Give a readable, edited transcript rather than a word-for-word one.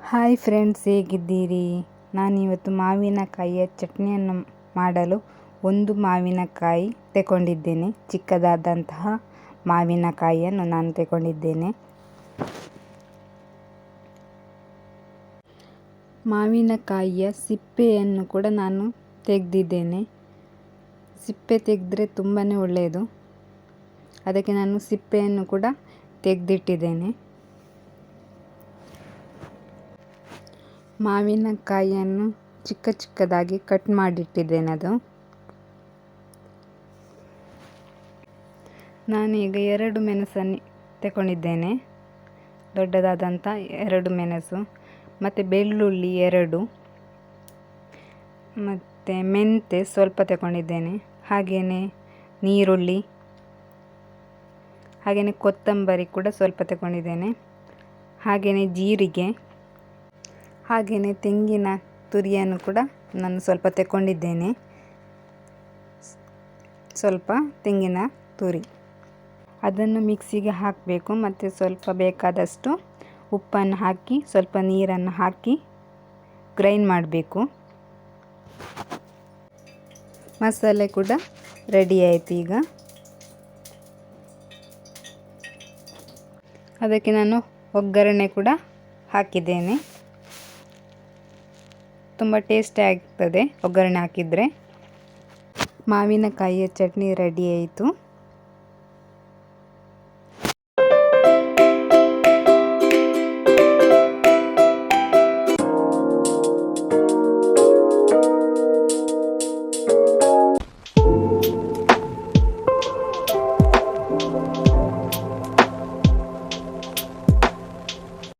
Hi friends, ಹೇಗಿದ್ದೀರಿ? ನಾನಿವತ್ತು ಮಾವಿನಕಾಯಿಯ ಚಟ್ನಿಯನ್ನು ಮಾಡಲು ಒಂದು ಮಾವಿನಕಾಯಿ ತಗೊಂಡಿದ್ದೇನೆ. ಚಿಕ್ಕದಾದಂತಹ ಮಾವಿನಕಾಯಿಯನ್ನು ನಾನು ತಗೊಂಡಿದ್ದೇನೆ. ಮಾವಿನಕಾಯಿಯ ಸಿಪ್ಪೆಯನ್ನು ಕೂಡ ನಾನು ತೆಗೆದಿದ್ದೇನೆ. ಸಿಪ್ಪೆ ತೆಗೆದ್ರೆ ತುಂಬಾ ಒಳ್ಳೆಯದು. ಅದಕ್ಕೆ ನಾನು ಸಿಪ್ಪೆಯನ್ನು ಕೂಡ ತೆಗೆದಿಟ್ಟಿದ್ದೇನೆ. ಮಾವಿನಕಾಯಿಯನ್ನು ಚಿಕ್ಕ ಚಿಕ್ಕದಾಗಿ ಕಟ್ ಮಾಡಿಟ್ಟಿದ್ದೇನೆ. ನಾನೀಗ 2 ಮೆಣಸನ್ನು ತಗೊಂಡಿದ್ದೇನೆ. ದೊಡ್ಡದಾದಂಥ 2 ಮೆಣಸು, ಮತ್ತು ಬೆಳ್ಳುಳ್ಳಿ 2, ಮತ್ತು ಮೆಂತೆ ಸ್ವಲ್ಪ ತಗೊಂಡಿದ್ದೇನೆ. ಹಾಗೆಯೇ ನೀರುಳ್ಳಿ, ಹಾಗೆಯೇ ಕೊತ್ತಂಬರಿ ಕೂಡ ಸ್ವಲ್ಪ ತಗೊಂಡಿದ್ದೇನೆ. ಹಾಗೆಯೇ ಜೀರಿಗೆ, ಹಾಗೆಯೇ ತೆಂಗಿನ ತುರಿಯನ್ನು ಕೂಡ ನಾನು ಸ್ವಲ್ಪ ತಗೊಂಡಿದ್ದೇನೆ. ಸ್ವಲ್ಪ ತೆಂಗಿನ ತುರಿ ಅದನ್ನು ಮಿಕ್ಸಿಗೆ ಹಾಕಬೇಕು. ಮತ್ತು ಸ್ವಲ್ಪ ಬೇಕಾದಷ್ಟು ಉಪ್ಪನ್ನು ಹಾಕಿ ಸ್ವಲ್ಪ ನೀರನ್ನು ಹಾಕಿ ಗ್ರೈಂಡ್ ಮಾಡಬೇಕು. ಮಸಾಲೆ ಕೂಡ ರೆಡಿ ಆಯಿತು. ಈಗ ಅದಕ್ಕೆ ನಾನು ಒಗ್ಗರಣೆ ಕೂಡ ಹಾಕಿದ್ದೇನೆ. ತುಂಬ ಟೇಸ್ಟಿ ಆಗ್ತದೆ ಒಗ್ಗರಣೆ ಹಾಕಿದರೆ. ಮಾವಿನಕಾಯಿಯ ಚಟ್ನಿ ರೆಡಿ ಆಯಿತು.